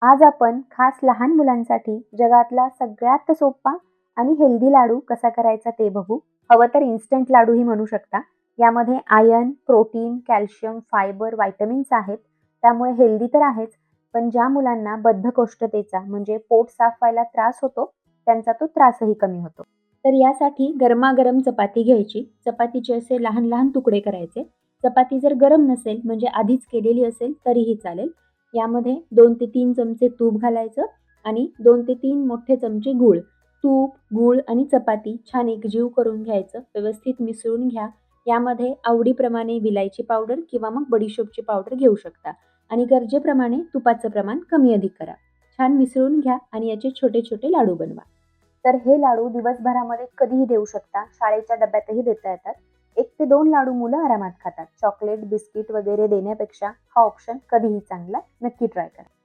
आज आपण खास लहान मुलांसाठी जगातला सगळ्यात सोपा आणि हेल्दी लाडू कसा करायचा ते बघू. हवं तर इन्स्टंट लाडूही म्हणू शकता. यामध्ये iron, protein, calcium, fibre, vitamins आहेत. त्यामुळे हेल्दी तर आहेच, पण ज्या मुलांना बद्धकोष्ठतेचा म्हणजे पोट साफ व्हायला त्रास होतो, त्यांचा तो त्रासही कमी होतो. तर यासाठी गरमागरम चपाती घ्यायची. चपातीचे असे लहान-लहान तुकडे करायचे. चपाती जर गरम नसेल म्हणजे आधीच केलेली असेल तरीही चालेल. यामध्ये 2 ते 3 चमचे तूप घालायचं आणि 2 ते 3 मोठे चमचे गूळ. तूप, गूळ आणि चपाती छान एकजीव करून घ्यायचं. व्यवस्थित मिसळून घ्या. यामध्ये आवडीप्रमाणे विलायची पावडर किंवा मग बडिशोपची पावडर घेऊ शकता आणि गरजेप्रमाणे तुपाचं प्रमाण कमी अधिक करा. छान मिसळून घ्या आणि याचे छोटे-छोटे लाडू बनवा. तर हे लाडू दिवसभरामध्ये कधीही देऊ शकता. शाळेच्या डब्यातही देता येतात. 1 ते 2 लाडू मुलं आरामात खातात. चॉकलेट, बिस्किट वगैरे देण्यापेक्षा हा ऑप्शन कधीही चांगला. नक्की ट्राय करा.